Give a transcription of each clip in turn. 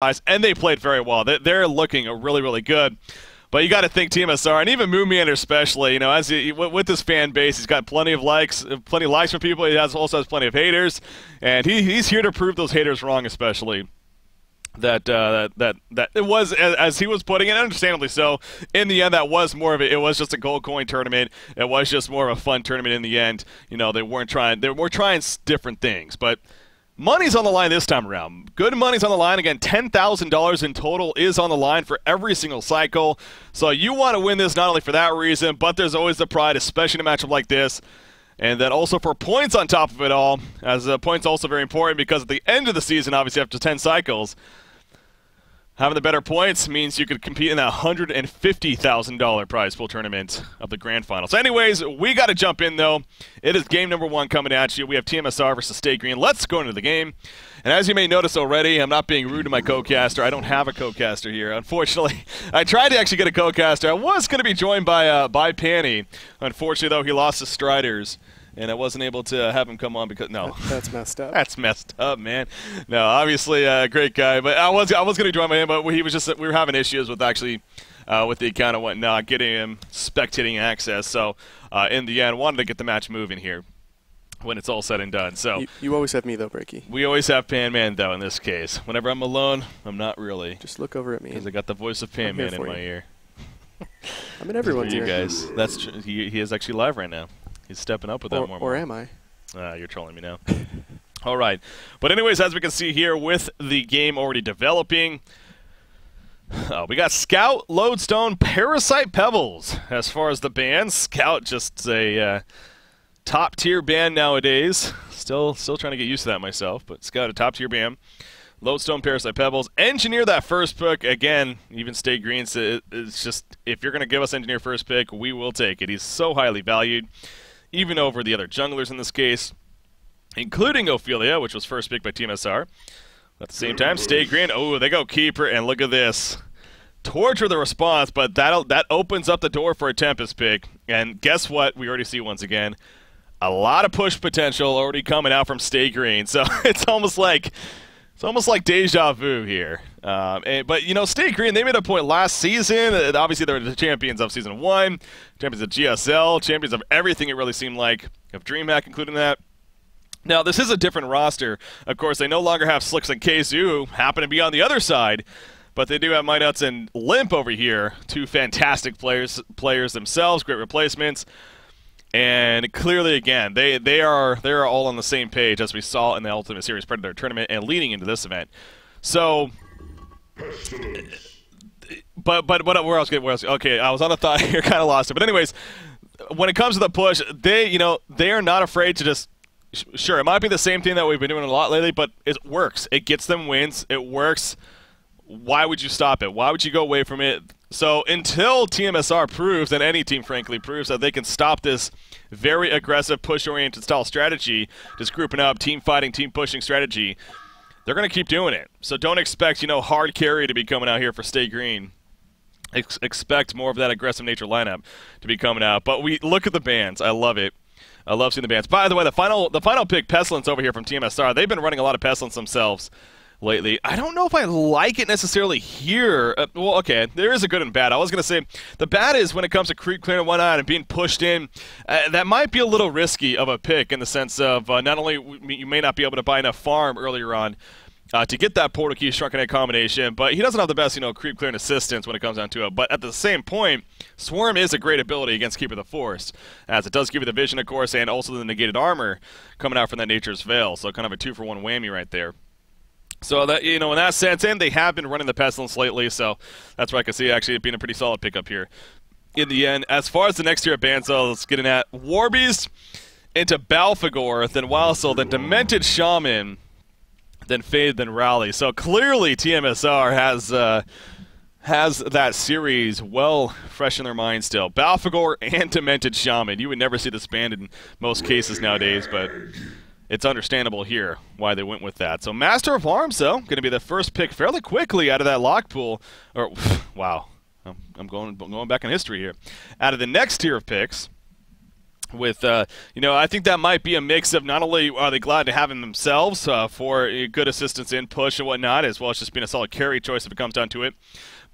and they played very well. They're looking really, really good. But you got to think tmsR, and even Moonmeander especially, you know, as with his fan base, he's got plenty of likes from people. He also has plenty of haters, and he's here to prove those haters wrong, especially. That it was, as he was putting it, understandably so, in the end, that was more of it. It was just a gold coin tournament. It was just more of a fun tournament in the end. You know, they were trying different things, but money's on the line this time around. Good money's on the line. Again, $10,000 in total is on the line for every single cycle. So you want to win this not only for that reason, but there's always the pride, especially in a matchup like this. And then also for points on top of it all, as points also very important because at the end of the season, obviously after 10 cycles, having the better points means you could compete in that $150,000 prize pool tournament of the grand final. So anyways, we got to jump in, though. It is game number 1 coming at you. We have tmsR versus Stay Green. Let's go into the game. And as you may notice already, I'm not being rude to my co-caster. I don't have a co-caster here, unfortunately. I tried to actually get a co-caster. I was going to be joined by Panny. Unfortunately, though, he lost his Striders. And I wasn't able to have him come on because that's messed up. That's messed up, man. No, obviously a great guy, but I was going to join him, but we were having issues with actually with the account and whatnot, getting him spectating access. So in the end, wanted to get the match moving here when it's all said and done. So you always have me though, Breaky. We always have Pan Man though in this case. Whenever I'm alone, I'm not really. Just look over at me. Because I got the voice of Pan Man in my ear. I'm in everyone's ear. You guys, that's true. He is actually live right now. He's stepping up with that more. Or am I? You're trolling me now. All right. But anyways, as we can see here with the game already developing, we got Scout, Lodestone, Parasite, Pebbles. As far as the bands, Scout just a top-tier band nowadays. Still trying to get used to that myself, but Scout a top-tier band. Lodestone, Parasite, Pebbles. Engineer that first pick. Again, even Stay Green, it's just, if you're going to give us Engineer first pick, we will take it. He's so highly valued, even over the other junglers in this case, including Ophelia, which was first picked by tmsR. At the same time, Stay Green, oh, they go Keeper, and look at this. Torture the response, but that opens up the door for a Tempest pick. And guess what? We already see once again a lot of push potential already coming out from Stay Green. So it's almost like deja vu here. But, you know, Stay Green, they made a point last season. Obviously, they were the champions of Season 1, champions of GSL, champions of everything, it really seemed like, of DreamHack, including that. Now, this is a different roster. Of course, they no longer have Slicks and Kzu, who happen to be on the other side, but they do have Mightuts and Limp over here, 2 fantastic players themselves, great replacements. And clearly, again, they are all on the same page as we saw in the Ultimate Series Predator tournament and leading into this event. So, but where else? Okay, I was on a thought here, kind of lost it. But anyways, when it comes to the push, they are not afraid to just. Sure, it might be the same thing that we've been doing a lot lately, but it works. It gets them wins. It works. Why would you stop it? Why would you go away from it? So until tmsR proves, and any team frankly proves, that they can stop this very aggressive push-oriented style strategy, just grouping up, team fighting, team pushing strategy, they're going to keep doing it. So don't expect, hard carry to be coming out here for Stay Green. Expect more of that aggressive nature lineup to be coming out. But we look at the bans. I love it. I love seeing the bans. By the way, the final pick, Pestilence over here from tmsR, they've been running a lot of Pestilence themselves lately. I don't know if I like it necessarily here. Well, okay, there is a good and bad. I was going to say the bad is when it comes to creep clearing and whatnot and being pushed in, that might be a little risky of a pick in the sense of not only you may not be able to buy enough farm earlier on to get that portal key shrunken egg combination, but he doesn't have the best, creep clearing assistance when it comes down to it. But at the same point, Swarm is a great ability against Keeper of the Forest, as it does give you the vision, of course, and also the negated armor coming out from that Nature's Veil. So kind of a 2-for-1 whammy right there. So that, in that sense, and they have been running the Pestilence lately, so that's where I can see actually it being a pretty solid pickup here. In the end, as far as the next tier of bands, let's get in at Warbeast into Balfagor, then Wildsoul, then Demented Shaman, then Fade, then Rally. So clearly tmsR has that series well fresh in their mind still. Balfagor and Demented Shaman. You would never see this band in most cases nowadays, but it's understandable here why they went with that. So Master of Arms, though, going to be the first pick fairly quickly out of that lock pool. Or, wow, I'm going back in history here. Out of the next tier of picks, with, you know, I think that might be a mix of not only are they glad to have him themselves for good assistance in push and whatnot, as well as just being a solid carry choice if it comes down to it,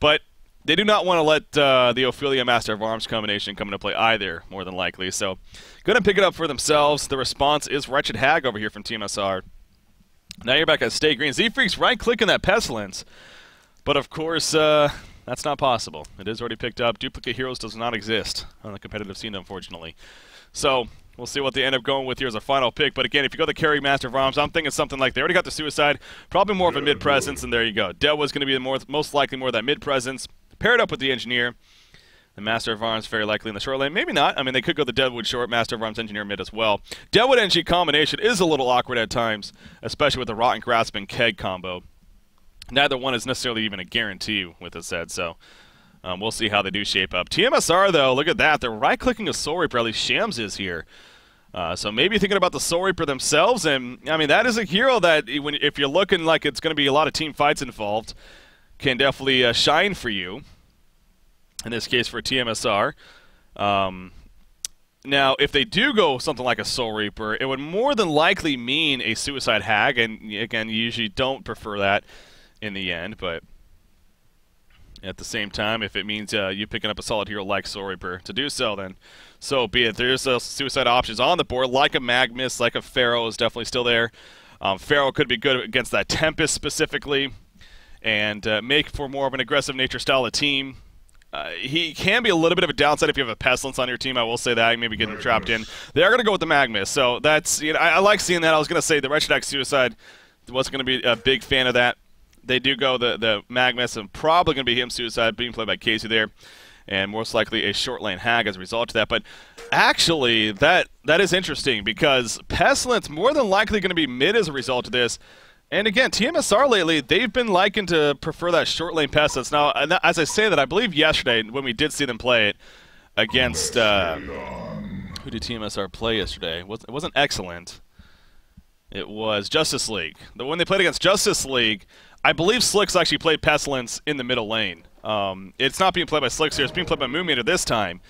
but they do not want to let the Ophelia Master of Arms combination come into play either, more than likely. So, going to pick it up for themselves. The response is Wretched Hag over here from tmsR. Now you're back at Stay Green. Z-Freak's right-clicking that Pestilence, but of course, that's not possible. It is already picked up. Duplicate Heroes does not exist on the competitive scene, unfortunately. So, we'll see what they end up going with here as a final pick. But again, if you go the carry Master of Arms, I'm thinking something like they already got the Suicide, probably more of a mid-presence, and there you go. Deadwood's going to be most likely more of that mid-presence. Paired up with the Engineer, the Master of Arms very likely in the short lane. Maybe not. I mean, they could go the Deadwood short, Master of Arms, Engineer mid as well. Deadwood NG combination is a little awkward at times, especially with the Rotten Grasp and Keg combo. Neither one is necessarily even a guarantee with this said, so we'll see how they do shape up. tmsR, though, look at that. They're right-clicking a Soul Reaper, at least Shams is here. So maybe thinking about the Soul Reaper themselves, and I mean, that is a hero that, if you're looking like it's going to be a lot of team fights involved, can definitely shine for you, in this case for tmsR. Now, if they do go something like a Soul Reaper, it would more than likely mean a Suicide Hag, and again, you usually don't prefer that in the end, but at the same time, if it means you picking up a solid hero like Soul Reaper to do so, then so be it. There's Suicide options on the board, like a Magnus, like a Pharaoh is definitely still there. Pharaoh could be good against that Tempest specifically, and make for more of an aggressive nature style of team. He can be a little bit of a downside if you have a Pestilence on your team, I will say that. Maybe getting trapped in. They are going to go with the Magnus, so that's, you know, I like seeing that. I was going to say the Wretched Hag Suicide, wasn't going to be a big fan of that. They do go the Magnus, and probably going to be him Suicide, being played by Casey there, and most likely a short lane Hag as a result of that. But actually, that is interesting, because Pestilence more than likely going to be mid as a result of this. And again, tmsR lately, they've been liking to prefer that short lane Pestilence. Now, as I say that, I believe yesterday, when we did see them play it against, who did tmsR play yesterday? It wasn't Excellent. It was Justice League. When they played against Justice League, I believe Slicks actually played Pestilence in the middle lane. It's not being played by Slicks here, it's being played by Moonmeter this time.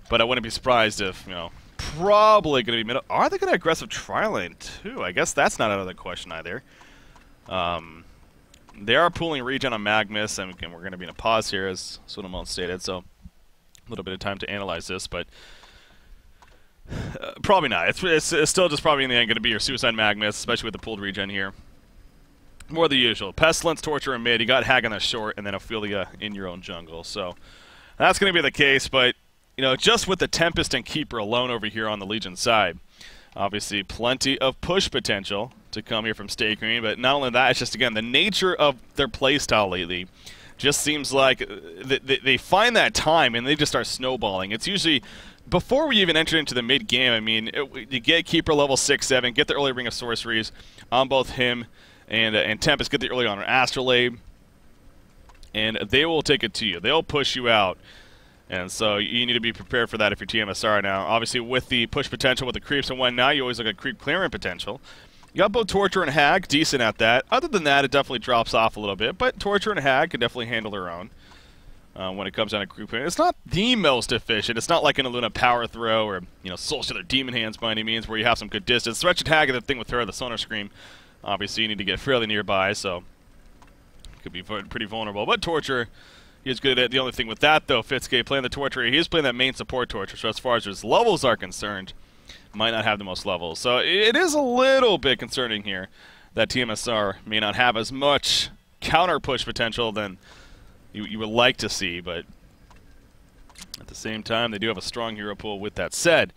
But I wouldn't be surprised if, you know, probably going to be middle. Are they going to aggressive tri-lane too? I guess that's not out of the question either. They are pooling regen on Magnus, and again, we're going to be in a pause here, as Swinemon stated, so a little bit of time to analyze this, but probably not. It's still just probably in the end going to be your Suicide Magnus, especially with the pooled regen here. More the usual. Pestilence, Torture, and mid. You got Hag on the short, and then Ophelia in your own jungle, so that's going to be the case, but you know, just with the Tempest and Keeper alone over here on the Legion side, obviously plenty of push potential to come here from Stay Green, but not only that, it's just, again, the nature of their playstyle lately just seems like they find that time and they just start snowballing. It's usually, before we even enter into the mid-game, I mean, you get Keeper level 6, 7, get the early Ring of Sorceries on both him and Tempest, get the early on Astrolabe, and they will take it to you. They'll push you out. And so you need to be prepared for that if you're tmsR now. Obviously, with the push potential with the creeps and whatnot, you always look at creep clearing potential. You got both Torture and Hag, decent at that. Other than that, it definitely drops off a little bit, but Torture and Hag can definitely handle their own when it comes down to creep clearing. It's not the most efficient. It's not like an Illuna Power Throw or, you know, Soul Stealer Demon Hands by any means, where you have some good distance. Wretched Hag, the thing with her, the Sonar Scream, obviously you need to get fairly nearby, so it could be pretty vulnerable. But Torture, he's good at it. The only thing with that, though, Fitzgate playing the Torture, he is playing that main support Torture, so as far as his levels are concerned, might not have the most levels. So it is a little bit concerning here that tmsR may not have as much counter push potential than you would like to see, but at the same time, they do have a strong hero pool with that said.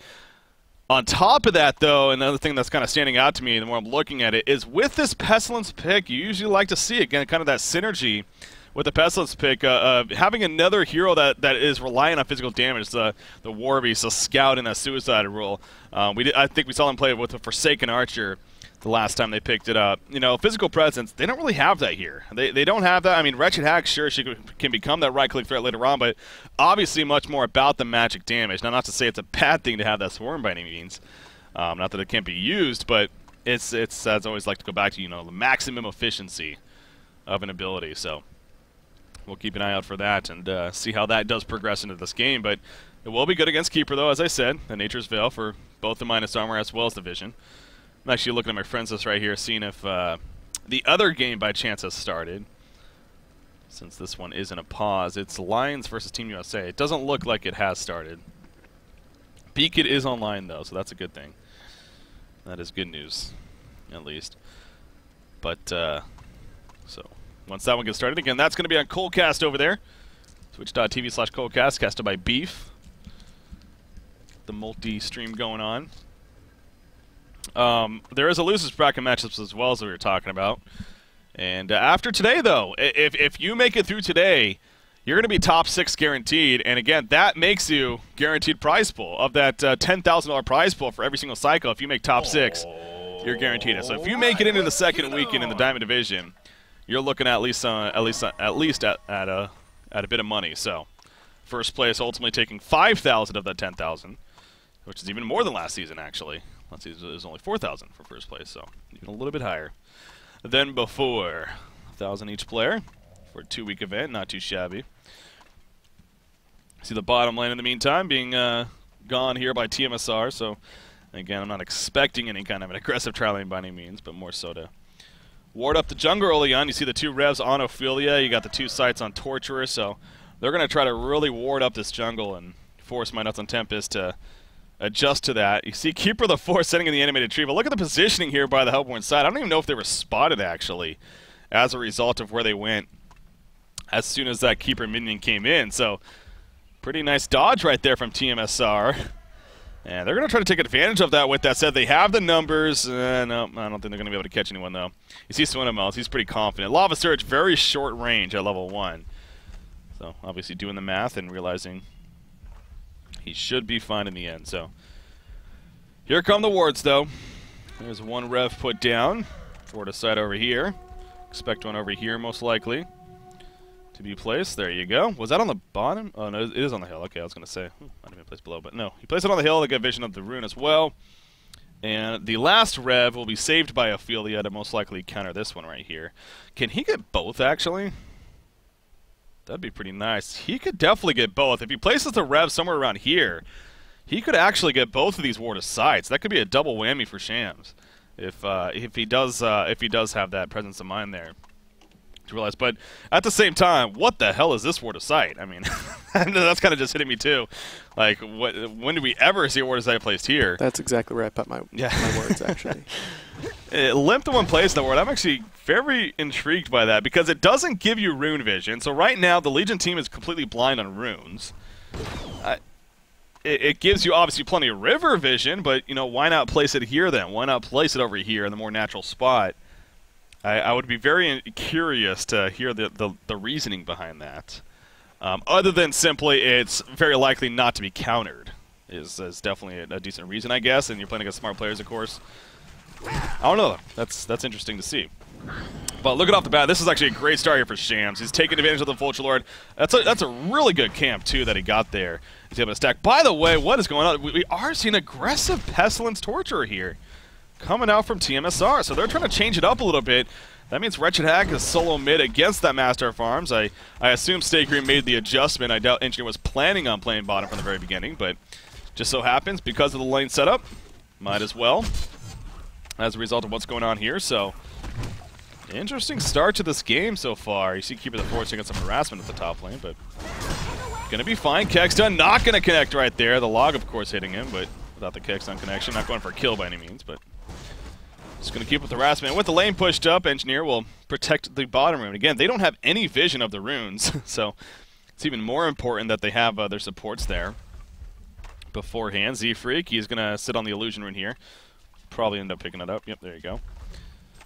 On top of that, though, another thing that's kind of standing out to me the more I'm looking at it is with this Pestilence pick, you usually like to see, again, kind of that synergy with the Pestilence pick, having another hero that is relying on physical damage, the War Beast, the Scout, and that Suicide rule. I think we saw them play with a Forsaken Archer the last time they picked it up. You know, physical presence, they don't really have that here. They don't have that. I mean, Wretched Hag, sure, she can become that right-click threat later on, but obviously much more about the magic damage. Now, not to say it's a bad thing to have that Swarm by any means. Not that it can't be used, but it's as I always like to go back to, you know, the maximum efficiency of an ability, so we'll keep an eye out for that and see how that does progress into this game. But It will be good against Keeper, though, as I said. The Nature's Veil for both the minus armor as well as the vision. I'm actually looking at my friends list right here, seeing if the other game by chance has started. Since this one is in a pause, it's Lions versus Team USA. It doesn't look like it has started. Beacon is online, though, so that's a good thing. That is good news, at least. But, so, once that one gets started, again, that's going to be on Coldcast over there. Twitch.tv/Coldcast, casted by Beef. The multi-stream going on. There is a losers bracket matchups as well as we were talking about. And after today, though, if you make it through today, you're going to be top 6 guaranteed. And again, that makes you guaranteed prize pool of that $10,000 prize pool for every single cycle. If you make top 6, you're guaranteed it. So if you make it into the second weekend in the Diamond Division, you're looking at least at a bit of money. So first place ultimately taking 5,000 of that 10,000, which is even more than last season, actually. Last season it was only 4,000 for first place, so even a little bit higher than before. 1,000 each player for a 2-week event, not too shabby. See the bottom lane in the meantime being gone here by tmsR, so again, I'm not expecting any kind of an aggressive trial lane by any means, but more so to ward up the jungle early on. You see the 2 revs on Ophelia, you got the 2 sites on Torturer, so they're going to try to really ward up this jungle and force my nuts on Tempest to adjust to that. You see Keeper the Force setting in the animated tree, but look at the positioning here by the Hellborn side. I don't even know if they were spotted, actually, as a result of where they went as soon as that Keeper minion came in. So, pretty nice dodge right there from tmsR. And they're going to try to take advantage of that. With that said, they have the numbers. No, I don't think they're going to be able to catch anyone, though. You see Swinamels, he's pretty confident. Lava Surge, very short range at level 1. So, obviously doing the math and realizing he should be fine in the end. So, here come the wards, though. There's 1 rev put down. Ward aside over here. Expect one over here, most likely, to be placed. There you go. Was that on the bottom? Oh, no, it is on the hill. Okay, I was going to say, might have been placed below, but no. He placed it on the hill to get vision of the rune as well. And the last rev will be saved by Ophelia to most likely counter this one right here. Can he get both, actually? That'd be pretty nice. He could definitely get both. If he places the rev somewhere around here, he could actually get both of these ward sites. That could be a double whammy for Shams if he does have that presence of mind there to realize. But at the same time, what the hell is this ward of sight? I mean, that's kind of just hitting me too. Like, when did we ever see a ward of sight placed here? That's exactly where I put my words, actually. Limp to one place in the ward. I'm actually very intrigued by that because it doesn't give you rune vision. So right now, the Legion team is completely blind on runes. It gives you obviously plenty of river vision, but you know, why not place it here then? Why not place it over here in the more natural spot? I would be very curious to hear the reasoning behind that. Other than simply it's very likely not to be countered is definitely a decent reason, I guess. And you're playing against smart players, of course. I don't know. That's interesting to see. But look at off the bat, this is actually a great start here for Shams. He's taking advantage of the Vulture Lord. That's a really good camp, too, that he got there. He's able to stack. By the way, what is going on? We are seeing aggressive Pestilence Torturer here coming out from tmsR. So they're trying to change it up a little bit. That means Wretched Hack is solo mid against that Master of Arms. I assume Stay Green made the adjustment. I doubt Engineer was planning on playing bottom from the very beginning, but just so happens, because of the lane setup, might as well, as a result of what's going on here. So, interesting start to this game so far. You see Keeper the Force getting some harassment at the top lane, but gonna be fine. Kexton not gonna connect right there. The log, of course, hitting him, but without the Kexton connection. Not going for a kill by any means, but just gonna keep with the harassment. With the lane pushed up, Engineer will protect the bottom rune. Again, they don't have any vision of the runes, so it's even more important that they have their supports there beforehand. Z-Freak, he's gonna sit on the illusion rune here. Probably end up picking it up. Yep, there you go.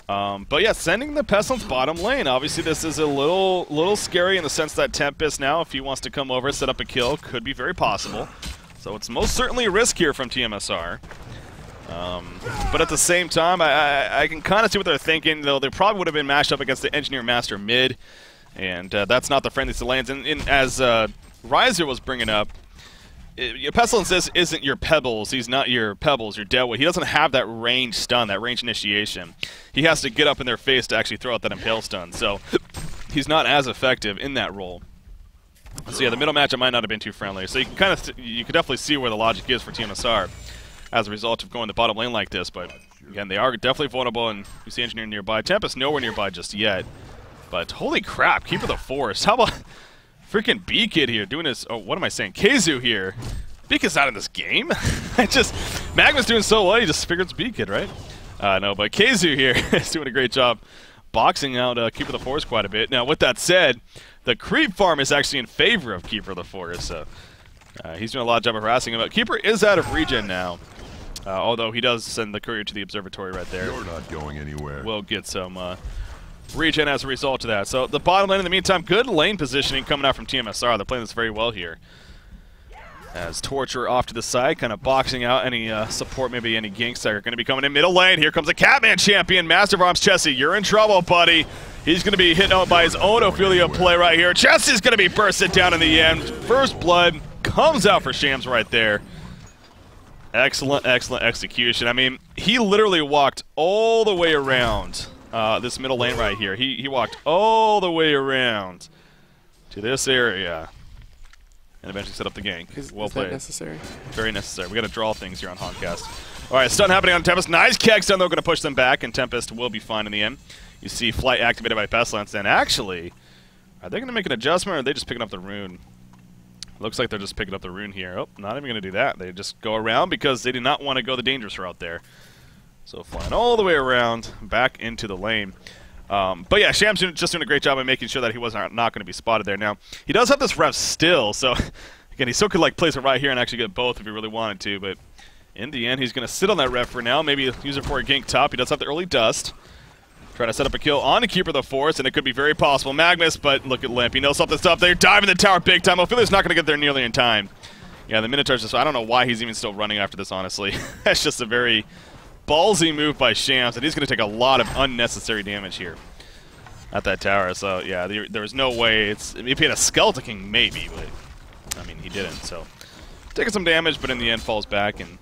But yeah, sending the Pestilence bottom lane. Obviously, this is a little scary in the sense that Tempest now, if he wants to come over, set up a kill, could be very possible. So it's most certainly a risk here from tmsR. But at the same time, I can kind of see what they're thinking, though they probably would have been matched up against the Engineer Master mid, and that's not the friendliest of lanes. And as Riser was bringing up, Pestilence isn't your Pebbles. He's not your Pebbles, your Deadwood. He doesn't have that range stun, that range initiation. He has to get up in their face to actually throw out that Impale stun. So he's not as effective in that role. So yeah, the middle matchup might not have been too friendly. So you can you can definitely see where the logic is for tmsR as a result of going the bottom lane like this. But again, they are definitely vulnerable, and you see Engineer nearby. Tempest nowhere nearby just yet. But holy crap, Keeper of the Forest. How about freaking B-Kid here doing his... Oh, what am I saying? Keizu here. B-Kid's not in this game. Magma's doing so well, he just figured it's B-Kid, right? No, but Keizu here is doing a great job boxing out Keeper of the Forest quite a bit. Now, with that said, the creep farm is actually in favor of Keeper of the Forest, so he's doing a lot of job of harassing him. But Keeper is out of regen now, although he does send the courier to the observatory right there. You're not going anywhere. We'll get some regen as a result of that. So the bottom lane in the meantime, good lane positioning coming out from tmsR. They're playing this very well here. As Torture off to the side, kind of boxing out any support, maybe any ganks that are going to be coming in middle lane. Here comes a Catman champion, Master of Arms Chessie. You're in trouble, buddy. He's going to be hit out by his own Ophelia play right here. Chessie's going to be bursted down in the end. First blood comes out for Shams right there. Excellent, excellent execution. I mean, he literally walked all the way around this middle lane right here. He walked all the way around to this area and eventually set up the gank. Well played. That necessary? Very necessary. We got to draw things here on HoNcast. All right, stun happening on Tempest. Nice keg stun, though, going to push them back, and Tempest will be fine in the end. You see Flight activated by Pestilence, and actually, are they going to make an adjustment, or are they just picking up the rune? Looks like they're just picking up the rune here. Oh, not even going to do that. They just go around because they did not want to go the dangerous route there. So flying all the way around, back into the lane. But yeah, Shams just doing a great job of making sure that he was not going to be spotted there. Now, he does have this rev still, so again, he still could like place it right here and actually get both if he really wanted to, but in the end, he's going to sit on that rev for now, maybe use it for a gank top. He does have the early dust. Trying to set up a kill on a Keeper of the Forest, and it could be very possible. Magnus, but look at Limp. He knows something's up there. Diving the tower big time. Ophelia's not going to get there nearly in time. Yeah, the Minotaur's just... I don't know why he's even still running after this, honestly. That's just a very ballsy move by Shams, and he's going to take a lot of unnecessary damage here at that tower. So, yeah, there was no way. If he had a Skeleton King, maybe, but, I mean, he didn't. So, taking some damage, but in the end falls back, and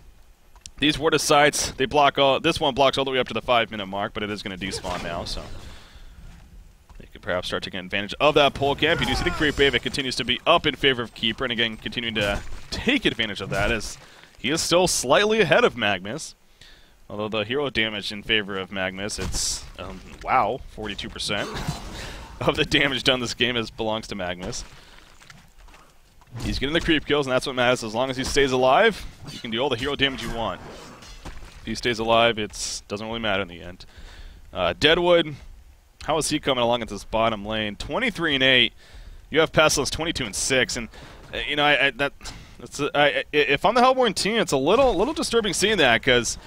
these Ward of Sights, they block all... This one blocks all the way up to the 5-minute mark, but it is going to despawn now, so they could perhaps start taking advantage of that pole camp. You do see the creep wave. It continues to be up in favor of Keeper, and again, continuing to take advantage of that as he is still slightly ahead of Magnus. Although the hero damage in favor of Magnus, it's, wow, 42% of the damage done this game belongs to Magnus. He's getting the creep kills, and that's what matters. As long as he stays alive, you can do all the hero damage you want. If he stays alive, it doesn't really matter in the end. Deadwood, how is he coming along at this bottom lane? 23-8. You have Pestilence 22-6, and you know if I'm the Hellborn team, it's a little disturbing seeing that because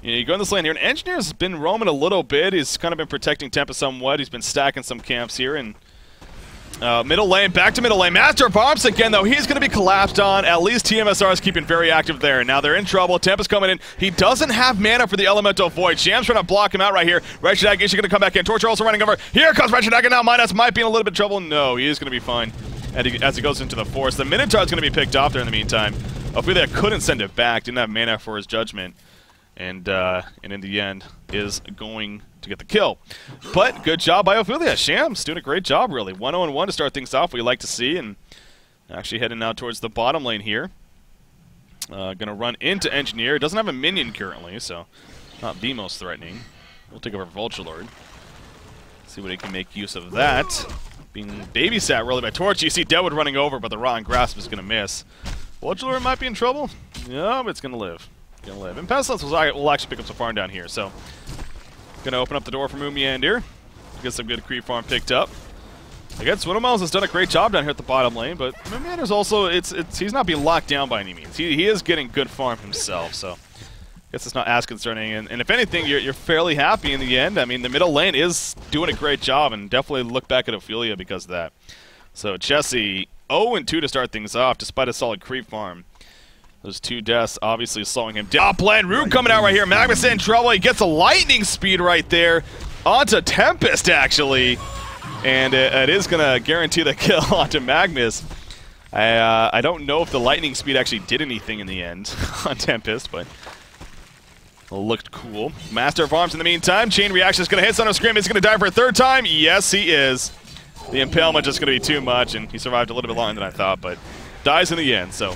you go in this lane here, and Engineer's been roaming a little bit. He's kind of been protecting Tempest somewhat. He's been stacking some camps here, and middle lane, back to middle lane. Master of Arms again, though. He's going to be collapsed on. At least tmsR is keeping very active there. Now they're in trouble. Tempest coming in. He doesn't have mana for the Elemental Void. Shams trying to block him out right here. Wretched Aggie is going to come back in. Torture also running over. Here comes Wretched Aggie now. Midas might be in a little bit of trouble. No, he is going to be fine as he goes into the forest. The Minotaur is going to be picked off there in the meantime. Ophelia couldn't send it back. Didn't have mana for his judgment. And in the end is going to get the kill. But good job by Ophelia. Shams doing a great job, really. 1-0-1 to start things off, we like to see. And actually heading now towards the bottom lane here. Going to run into Engineer. Doesn't have a minion currently, so not the most threatening. We'll take over Vulture Lord. See what he can make use of that. Being babysat really by Torch. You see Deadwood running over, but the Rotten Grasp is going to miss. Vulture Lord might be in trouble. Yeah, but it's going to live. And Pestilence will actually pick up some farm down here, so gonna open up the door for Moomiander. Get some good creep farm picked up. Again, Swindlemels has done a great job down here at the bottom lane, but Moomiander's also he's not being locked down by any means. He is getting good farm himself, so I guess it's not as concerning. And if anything, you're fairly happy in the end. I mean, the middle lane is doing a great job, and definitely look back at Ophelia because of that. So Chessie 0-2 to start things off, despite a solid creep farm. Those two deaths obviously slowing him down. Top lane, Rune coming out right here. Magnus in trouble. He gets a lightning speed right there onto Tempest, actually. And it is going to guarantee the kill onto Magnus. I don't know if the lightning speed actually did anything in the end on Tempest, but it looked cool. Master of Arms in the meantime. Chain reaction is going to hit Son of Scream. He's going to die for a third time. Yes, he is. the impalement just going to be too much, and he survived a little bit longer than I thought, but dies in the end. So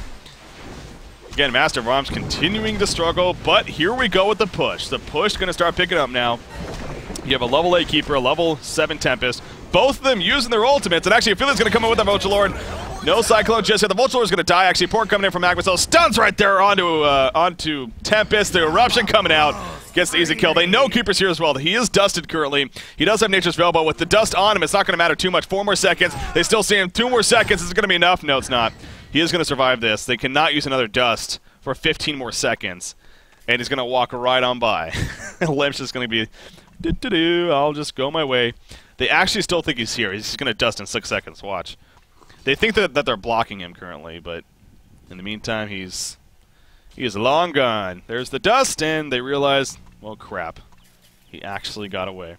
again, Master of Arms continuing to struggle, but here we go with the push. The push going to start picking up now. You have a level 8 Keeper, a level 7 Tempest, both of them using their ultimates, and actually I feel it's going to come in with the Vulture Lord. No Cyclone just yet. The Vulture Lord is going to die. Actually, Port coming in from Magma, so stuns right there onto Tempest. The Eruption coming out. Gets the easy kill. They know Keeper's here as well. He is dusted currently. He does have Nature's Veil, but with the dust on him, it's not going to matter too much. 4 more seconds. They still see him. 2 more seconds. Is it going to be enough? No, it's not. He is going to survive this. They cannot use another dust for 15 more seconds. And he's going to walk right on by. Limp's just going to be, I'll just go my way. They actually still think he's here. He's just going to dust in 6 seconds. Watch. They think that they're blocking him currently, but in the meantime, he is long gone. There's the dust, and they realize, well, crap. He actually got away.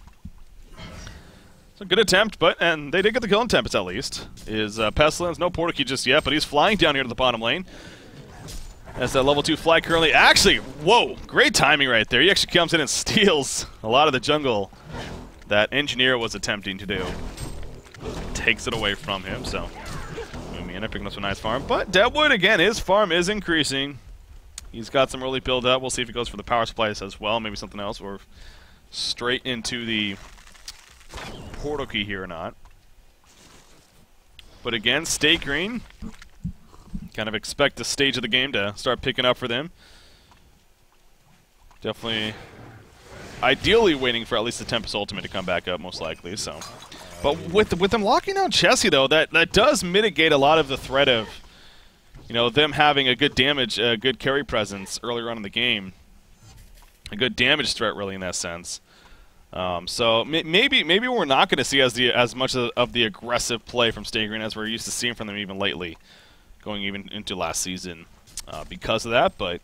It's a good attempt, and they did get the kill on Tempest at least. Is Pestilence, no Portal Key just yet, but he's flying down here to the bottom lane. That's that level 2 fly currently. Actually, whoa, great timing right there. He actually comes in and steals a lot of the jungle that Engineer was attempting to do. Takes it away from him, so Mumiana picking up some nice farm. But Deadwood, again, his farm is increasing. He's got some early build up. We'll see if he goes for the power supplies as well, maybe something else, or straight into the Portal Key here or not. But again, stay green. Kind of expect the stage of the game to start picking up for them. Definitely, ideally waiting for at least the Tempest Ultimate to come back up, most likely, so. But with them locking down Chessie, though, that does mitigate a lot of the threat of, you know, them having a good damage, good carry presence earlier on in the game. A good damage threat, really, in that sense. So maybe we're not going to see as much of the aggressive play from Stay Green as we're used to seeing from them even lately, going even into last season because of that. But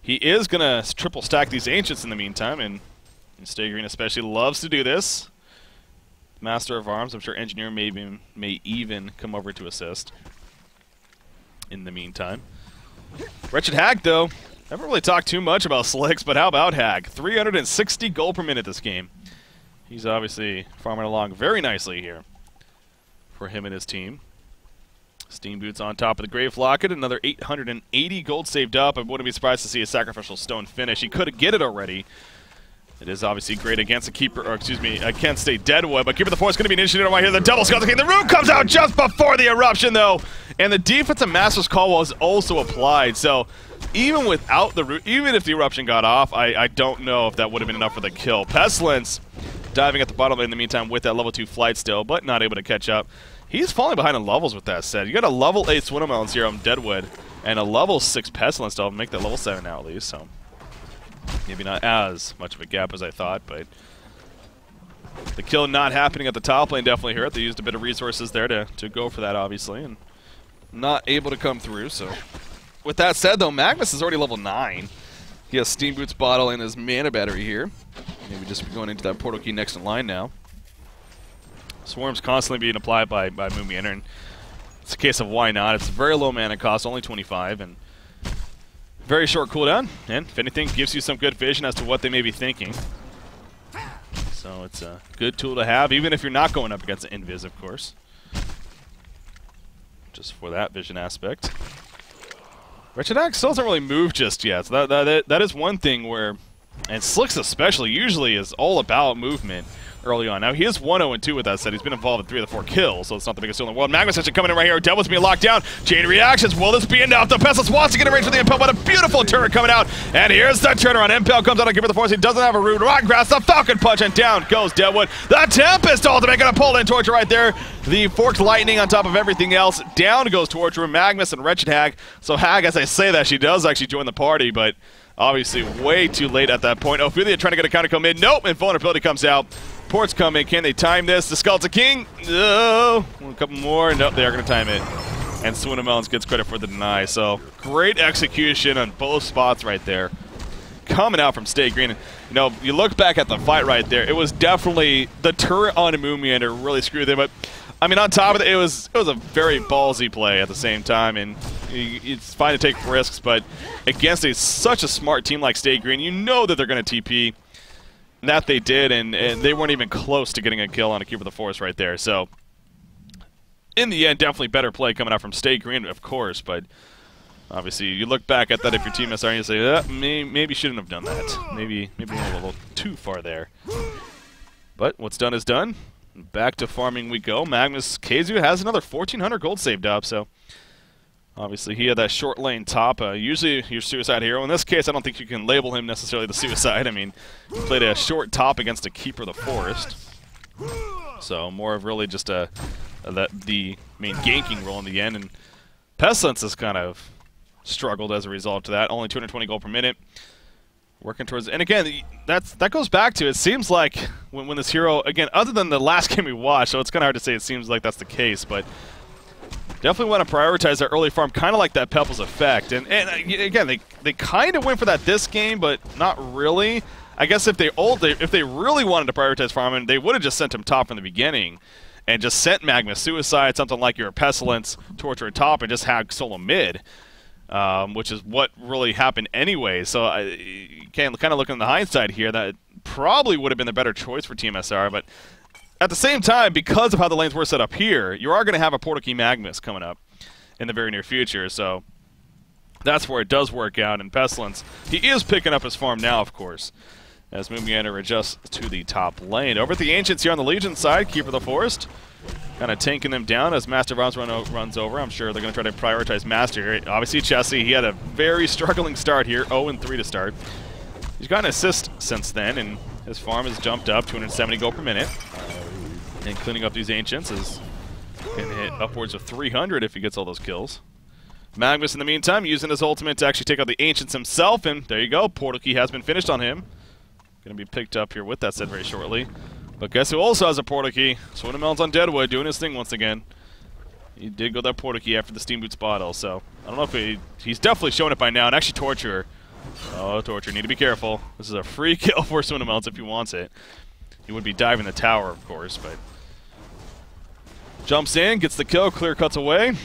he is going to triple stack these Ancients in the meantime, and Stay Green especially loves to do this. Master of Arms, I'm sure Engineer may even come over to assist in the meantime. Wretched Hag, though, never really talked too much about Slicks, but how about Hag? 360 gold per minute this game. He's obviously farming along very nicely here for him and his team. Steam Boots on top of the Grave Locket, another 880 gold saved up. I wouldn't be surprised to see a Sacrificial Stone finish. He could get it already. It is obviously great against a Keeper, or excuse me, against a Deadwood, but Keeper of the Forest is going to be initiated right here. The double Skeleton King. The Root comes out just before the Eruption, though, and the defensive Master's Call was also applied. So even without the Root, even if the Eruption got off, I don't know if that would have been enough for the kill. Pestilence diving at the bottom lane in the meantime with that level 2 flight still, but not able to catch up. He's falling behind in levels with that said. You got a level 8 Swinmelons here on Deadwood, and a level 6 Pestilence to make that level 7 now at least, so maybe not as much of a gap as I thought, but the kill not happening at the top lane definitely hurt. They used a bit of resources there to go for that, obviously, and not able to come through. So with that said, though, Magnus is already level 9. He has Steam Boots bottle in his mana battery here. Maybe just going into that Portal Key next in line now. Swarm's constantly being applied by Mumiana, and it's a case of why not. It's very low mana cost, only 25, and very short cooldown, and if anything, gives you some good vision as to what they may be thinking. So it's a good tool to have, even if you're not going up against an Invis, of course. Just for that vision aspect. Wretched Hag still doesn't really move just yet, so that is one thing where, and Slicks especially, usually is all about movement early on. Now, he is 1-0-2 with that said. He's been involved in 3 of the 4 kills, so it's not the biggest deal in the world. Magnus actually coming in right here. Devil's being locked down. Chain reactions. Will this be enough? The Pestilence wants to get a range for the Impel, but a beautiful turret coming out. And here's the turnaround. Impel comes out on Keeper of the Forest. He doesn't have a root. Rotten Grass, the Falcon Punch, and down goes Deadwood. The Tempest ultimate going to pull in Torture right there. The Forked Lightning on top of everything else. Down goes Torture, Magnus, and Wretched Hag. So Hag, as I say that, she does actually join the party, but obviously way too late at that point. Ophelia trying to get a counter kill mid. Nope, and Vulnerability comes out. Port's coming. Can they time this? The Skeleton King. Oh, a couple more. Nope, they are going to time it. And Swinmelons gets credit for the deny. So great execution on both spots right there. Coming out from Stay Green. And, you know, you look back at the fight right there. It was definitely the turret on Mumiana really screwed them. But I mean, on top of it, it was a very ballsy play at the same time. And it's fine to take risks, but against such a smart team like Stay Green, you know that they're going to TP. That they did, and they weren't even close to getting a kill on a Keeper of the Forest right there. So in the end, definitely better play coming out from Stay Green, of course, but obviously you look back at that if you're tmsR and you say, maybe shouldn't have done that. Maybe went a little too far there. But what's done is done. Back to farming we go. Magnus Keizu has another 1,400 gold saved up, so obviously he had that short lane top. Usually your suicide hero. In this case, I don't think you can label him necessarily the suicide. I mean, he played a short top against a Keeper of the Forest. So more of really just the main ganking role in the end. And Pestilence has kind of struggled as a result of that. Only 220 gold per minute. Working towards, and again, that goes back to, it seems like when this hero, again, other than the last game we watched, so it's kind of hard to say it seems like that's the case, but definitely want to prioritize that early farm, kind of like that Pebbles effect. And again, they kind of went for that this game, but not really. I guess if they really wanted to prioritize farming, they would have just sent him top from the beginning and just sent Magnus Suicide, something like your Pestilence, Torture top, and just had solo mid. Which is what really happened anyway. So kind of looking in the hindsight here, that probably would have been the better choice for tmsR. But at the same time, because of how the lanes were set up here, you are going to have a Portal-Key Magnus coming up in the very near future. So that's where it does work out. And Pestilence, he is picking up his farm now, of course, as Mumiander adjusts to the top lane. Over at the Ancients here on the Legion side, Keeper of the Forest, kind of tanking them down as Master of Arms runs over. I'm sure they're going to try to prioritize Master here. Obviously, Chessie, he had a very struggling start here, 0-3 to start. He's got an assist since then, and his farm has jumped up 270 gold per minute. And cleaning up these Ancients is going to hit upwards of 300 if he gets all those kills. Magnus, in the meantime, using his ultimate to actually take out the Ancients himself, and there you go. Portal Key has been finished on him. Going to be picked up here with that said very shortly. But guess who also has a Portal Key? Swinnemelon's on Deadwood doing his thing once again. He did go that Portal Key after the Steam Boots bottle, so I don't know if he's definitely showing it by now. And actually Torture. Oh, Torture, need to be careful. This is a free kill for Swinnemelons if he wants it. He would be diving the tower, of course, but jumps in, gets the kill, clear cuts away.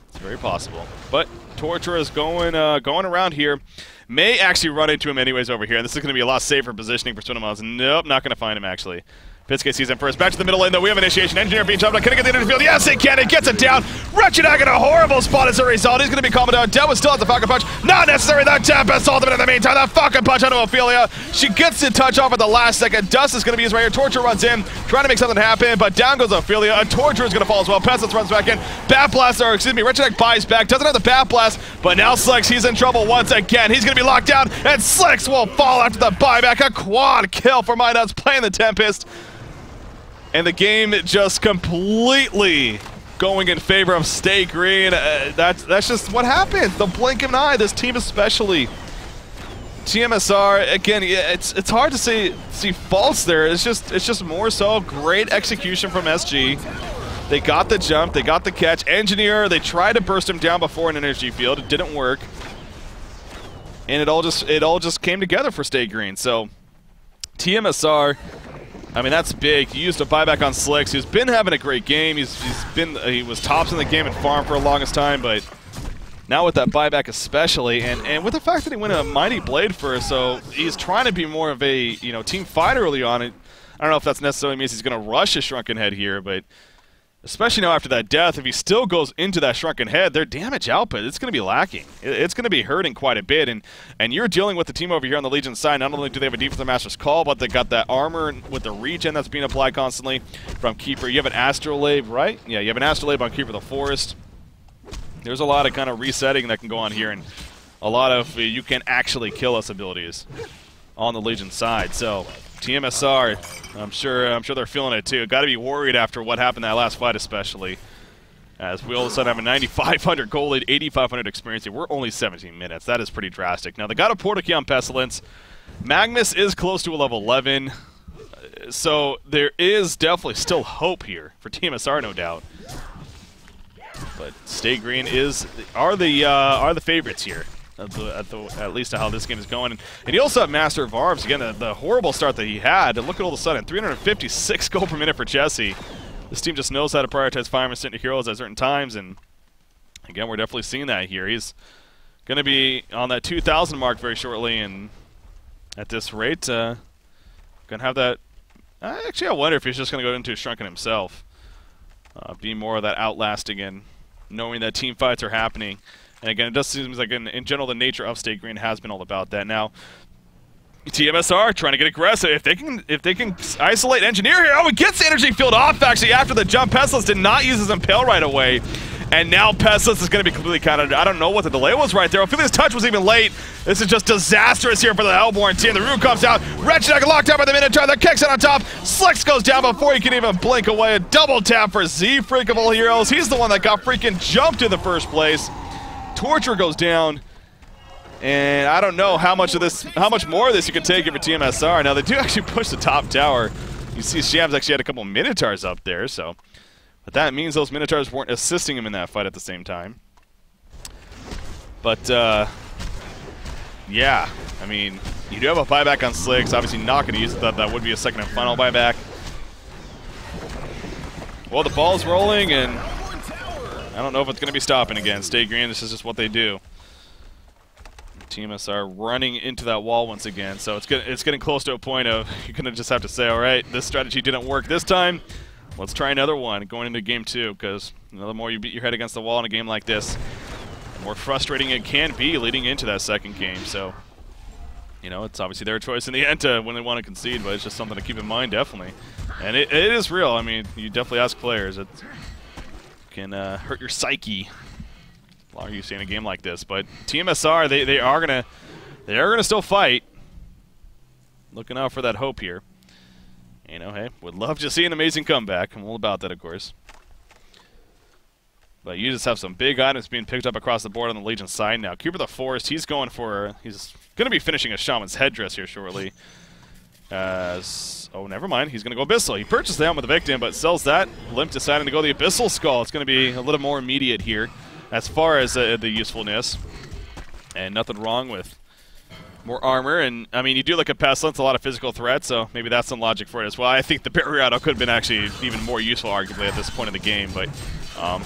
It's very possible. But Torture is going around here. May actually run into him anyways over here, and this is going to be a lot safer positioning for Swinnemelons. Nope, not going to find him, actually. Pitsuke sees him first. Back to the middle lane, though. We have initiation. Engineer being jumped on. Can he get the end of the field? Yes, he can. He gets it down. Wretched Egg in a horrible spot as a result. He's going to be calmed down. Dead was still at the Falcon Punch. Not necessary. That Tempest ultimate in the meantime. That Falcon Punch onto Ophelia. She gets the touch off at the last second. Dust is going to be used right here. Torture runs in, trying to make something happen, but down goes Ophelia. A Torture is going to fall as well. Pestilence runs back in. Bat Blast, or excuse me, Wretched Egg buys back. Doesn't have the Bat Blast, but now Slicks, he's in trouble once again. He's going to be locked down, and Slicks will fall after the buyback. A quad kill for Midas playing the Tempest. And the game just completely going in favor of Stay Green. That's just what happens. The blink of an eye. This team especially. tmsR, again, it's hard to see faults there. It's just more so great execution from SG. They got the jump. They got the catch. Engineer, they tried to burst him down before an energy field. It didn't work. And it all just came together for Stay Green. So tmsR, I mean, that's big. He used a buyback on Slicks. He's been having a great game. He was tops in the game and farm for the longest time, but now with that buyback especially, and with the fact that he went a Mighty Blade first, so he's trying to be more of a team fight early on. I don't know if that necessarily means he's going to rush his Shrunken Head here, but especially now after that death, if he still goes into that Shrunken Head, their damage output, it's going to be lacking. It's going to be hurting quite a bit, and you're dealing with the team over here on the Legion side. Not only do they have a Defensive Master's Call, but they got that armor with the regen that's being applied constantly from Keeper. You have an Astrolabe, right? Yeah, you have an Astrolabe on Keeper of the Forest. There's a lot of kind of resetting that can go on here, and a lot of you can actually kill us abilities on the Legion side. So tmsR, I'm sure they're feeling it too. Got to be worried after what happened that last fight, especially as we all of a sudden have a 9,500 gold lead, 8,500 experience. We're only 17 minutes. That is pretty drastic. Now they got a Portal Key on Pestilence. Magnus is close to a level 11, so there is definitely still hope here for tmsR, no doubt. But Stay Green are the favorites here. At least how this game is going. And you also have Master of Arms. Again, the horrible start that he had. And look at all of a sudden, 356 gold per minute for Chessie. This team just knows how to prioritize firemen sent to heroes at certain times. And again, we're definitely seeing that here. He's going to be on that 2,000 mark very shortly. And at this rate, going to have that. Actually, I wonder if he's just going to go into Shrunken himself. Being more of that outlasting and knowing that team fights are happening. And again, it just seems like in general the nature of Stay Green has been all about that. Now, tmsR trying to get aggressive. If they can isolate Engineer here, oh, he gets the energy field off actually after the jump. Pestilence did not use his Impale right away. And now Pestilence is going to be completely countered. I don't know what the delay was right there. Ophelia's touch was even late. This is just disastrous here for the Hellborn team. The Rune comes out. Wretched locked out by the Minotaur. The kicks it on top. Slicks goes down before he can even blink away. A double tap for Z Freak of all heroes. He's the one that got freaking jumped in the first place. Torture goes down. And I don't know how much more of this you can take it for tmsR. Now they do actually push the top tower. You see Shams actually had a couple Minotaurs up there, so. But that means those Minotaurs weren't assisting him in that fight at the same time. But, yeah. I mean, you do have a buyback on Slicks. Obviously not going to use it. That would be a second and final buyback. Well, the ball's rolling, and I don't know if it's going to be stopping again. Stay Green, this is just what they do. tmsR running into that wall once again. So it's getting close to a point of you're going to just have to say, all right, this strategy didn't work this time. Let's try another one going into game 2, because the more you beat your head against the wall in a game like this, the more frustrating it can be leading into that second game. So, you know, it's obviously their choice in the end to when they want to concede, but it's just something to keep in mind, definitely. And it is real. I mean, you definitely ask players. It can hurt your psyche while you see in a game like this. But tmsR, they are gonna still fight. Looking out for that hope here. You know, hey, would love to see an amazing comeback. I'm all about that, of course. But you just have some big items being picked up across the board on the Legion side now. Keeper of the Forest, he's going to be finishing a Shaman's Headdress here shortly. Oh, never mind. He's going to go Abyssal. He purchased the helmet with the Victim, but sells that. Limp deciding to go the Abyssal Skull. It's going to be a little more immediate here as far as the usefulness. And nothing wrong with more armor, and I mean, you do look at Pestilence, a lot of physical threats, so maybe that's some logic for it as well. I think the Barrier Idol could have been actually even more useful, arguably, at this point in the game, but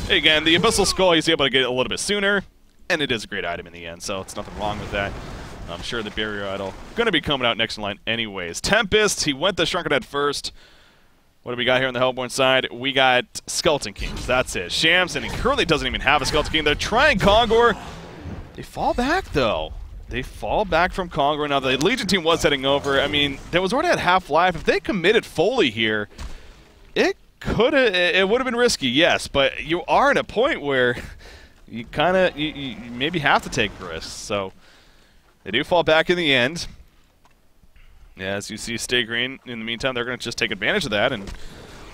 again, the Abyssal Skull, he's able to get it a little bit sooner, and it is a great item in the end, so it's nothing wrong with that. I'm sure the Barrier Idol going to be coming out next in line anyways. Tempest, he went the Shrunken Head first. What do we got here on the Hellborn side? We got Skeleton Kings, that's it. Shams, and he currently doesn't even have a Skeleton King. They're trying Kongor. They fall back, though. They fall back from Kongor. Now, the Legion team was heading over. I mean, there was already at half-life. If they committed Foley here, it would have been risky, yes. But you are at a point where you kind of you maybe have to take risks. So they do fall back in the end. Yeah, as you see, Stay Green, in the meantime, they're going to just take advantage of that and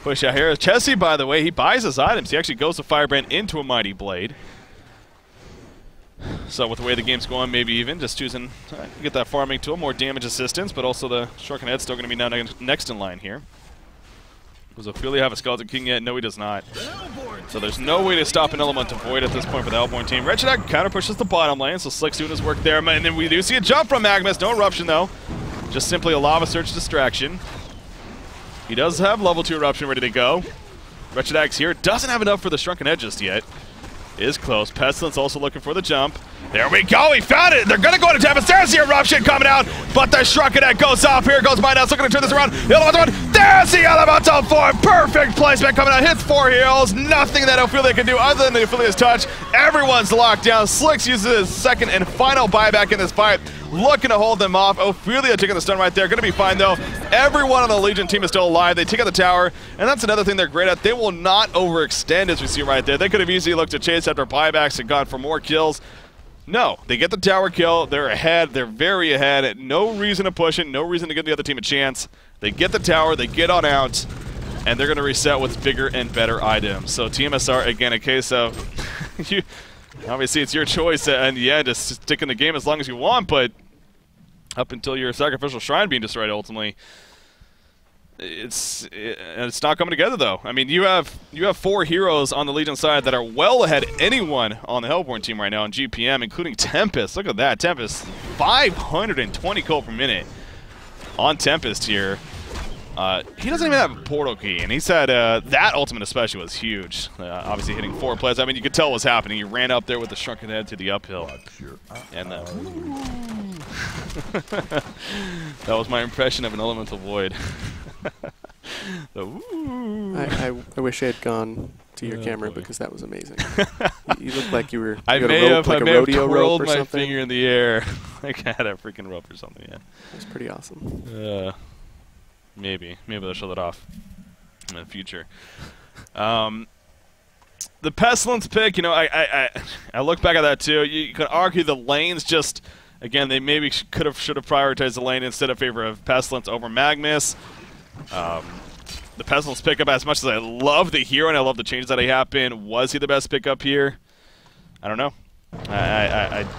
push out here. Chessie, by the way, he buys his items. He actually goes to Firebrand into a Mighty Blade. So with the way the game's going, maybe even just choosing to get that farming tool, more damage assistance, but also the Shrunken Head's still going to be now next in line here. Does Ophelia have a Skeleton King yet? No, he does not. So there's no way to stop an Elemental Void at this point for the Hellborn team. Wretched counter pushes the bottom lane, so Slick's doing his work there. And then we do see a jump from Magmus. No Eruption, though. Just simply a Lava Surge distraction. He does have level 2 Eruption ready to go. Wretched Axe here doesn't have enough for the Shrunken Head just yet. Is close. Pestilence also looking for the jump. There we go. He found it. They're going to go into Tempest. There's the Eruption coming out, but the Shrunken Head goes off. Here goes Mindhouse looking to turn this around. The Elemental one. There's the Elemental Form. Perfect placement coming out. Hits 4 heals. Nothing that Ophelia can do other than the Ophelia's touch. Everyone's locked down. Slicks uses his second and final buyback in this fight. Looking to hold them off. Ophelia taking the stun right there. Going to be fine, though. Everyone on the Legion team is still alive. They take out the tower, and that's another thing they're great at. They will not overextend, as we see right there. They could have easily looked to chase after buybacks and gone for more kills. No, they get the tower kill. They're ahead. They're very ahead. No reason to push it. No reason to give the other team a chance. They get the tower. They get on out, and they're going to reset with bigger and better items. So tmsR, again, a case of obviously it's your choice, and yeah, just stick in the game as long as you want, but up until your Sacrificial Shrine being destroyed, ultimately, it's not coming together, though. I mean, you have 4 heroes on the Legion side that are well ahead of anyone on the Hellborn team right now in GPM, including Tempest. Look at that. Tempest, 520 gold per minute on Tempest here. He doesn't even have a portal key, and he said that ultimate especially was huge. Obviously hitting 4 players. I mean, you could tell what was happening. He ran up there with the Shrunken Head to the uphill. And that was my impression of an Elemental Void. I wish I had gone to your camera boy. because that was amazing. You looked like you were. I you may had a have, rope, like I may a have rodeo rope twirled or my something. finger in the air. Like I had a freaking rope or something. Yeah. That's pretty awesome. Maybe they'll show that off in the future. The Pestilence pick, you know, I look back at that too. You could argue the lanes just, again, they maybe should have prioritized the lane instead of favor of Pestilence over Magnus. The Pestilence pickup, as much as I love the hero and I love the changes that happen, was he the best pickup here? I don't know.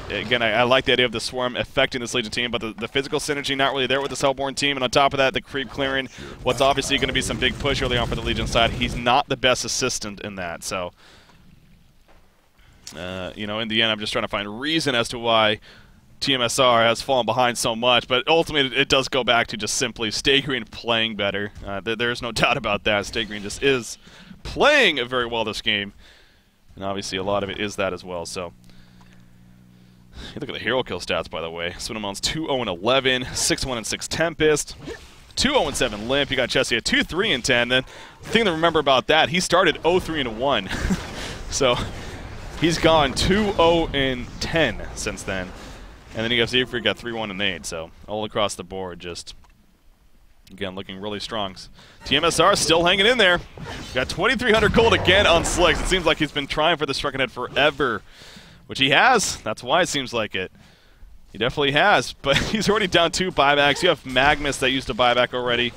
Again, I like the idea of the Swarm affecting this Legion team, but the physical synergy not really there with the Hellborn team, and on top of that, the creep clearing, what's obviously going to be some big push early on for the Legion side. He's not the best assistant in that, so you know, in the end, I'm just trying to find reason as to why tmsR has fallen behind so much, but ultimately it does go back to just simply Stay Green playing better. There's no doubt about that. Stay Green just is playing very well this game, and obviously a lot of it is that as well, so. You look at the hero kill stats, by the way. Swinamon's 2-0-11, 6-1-6 Tempest, 2-0-7 Limp. You got Chessie at 2-3-10. Then the thing to remember about that, he started 0-3-1. So he's gone 2-0-10 since then. And then you got Zephyr, got 3-1-8. So all across the board, just again looking really strong. tmsR still hanging in there. Got 2,300 gold again on Slicks. It seems like he's been trying for the Stricken Head forever. Which he has. That's why it seems like it. He definitely has. But he's already down 2 buybacks. You have Magnus that used a buyback already.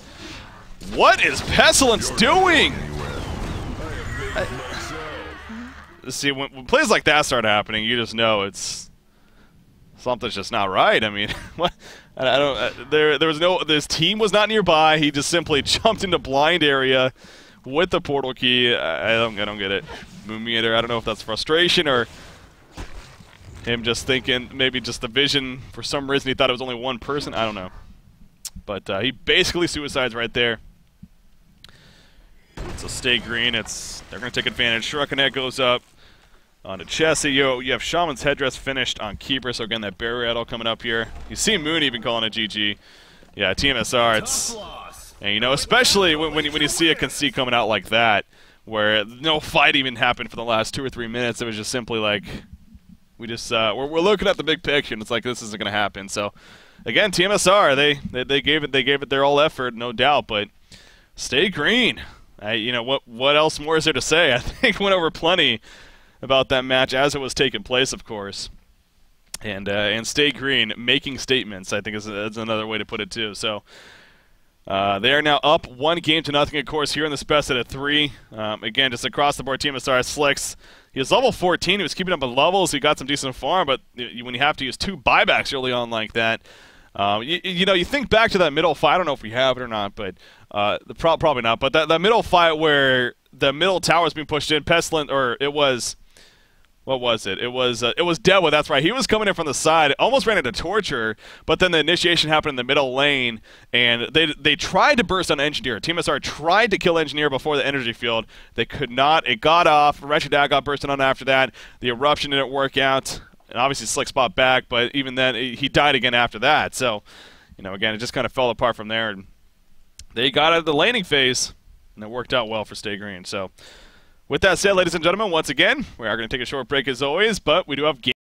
What is Pestilence doing? See, when plays like that start happening, you just know it's something's just not right. I mean, what? I don't. There was no. This team was not nearby. He just simply jumped into blind area with the portal key. I don't get it. Moomeater. I don't know if that's frustration or him just thinking, maybe just the vision, for some reason he thought it was only one person, I don't know. But he basically suicides right there. So Stay Green, they're going to take advantage. Shuriken goes up onto Chessie. You have Shaman's Headdress finished on Keeper, so again, that barrier idol coming up here. You see Moon even calling it GG. Yeah, tmsR, it's... And you know, especially when you see a conceit coming out like that, where no fight even happened for the last 2 or 3 minutes, it was just simply like... We just we're looking at the big picture, and it's like this isn't going to happen. So, again, tmsR they gave it their all effort, no doubt. But Stay Green, you know what else more is there to say? I think went over plenty about that match as it was taking place, of course. And Stay Green making statements, I think is another way to put it too. So. They are now up 1-0, of course, here in this best out of 3. Again, just across the board, tmsR Slicks. He was level 14. He was keeping up with levels. He got some decent farm, but when you have to use 2 buybacks early on like that, you know, you think back to that middle fight. I don't know if we have it or not, but probably not. But that middle fight where the middle tower is being pushed in, Pestilent, or it was... What was it? It was Dewa, that's right. He was coming in from the side, almost ran into Torture, but then the initiation happened in the middle lane, and they tried to burst on Engineer. tmsR tried to kill Engineer before the energy field. They could not. It got off. Wretched Dad got bursted on after that. The eruption didn't work out, and obviously Slick spot back, but even then, he died again after that. So, you know, again, it just kind of fell apart from there. And they got out of the laning phase, and it worked out well for Stay Green. So, with that said, ladies and gentlemen, once again, we are going to take a short break as always, but we do have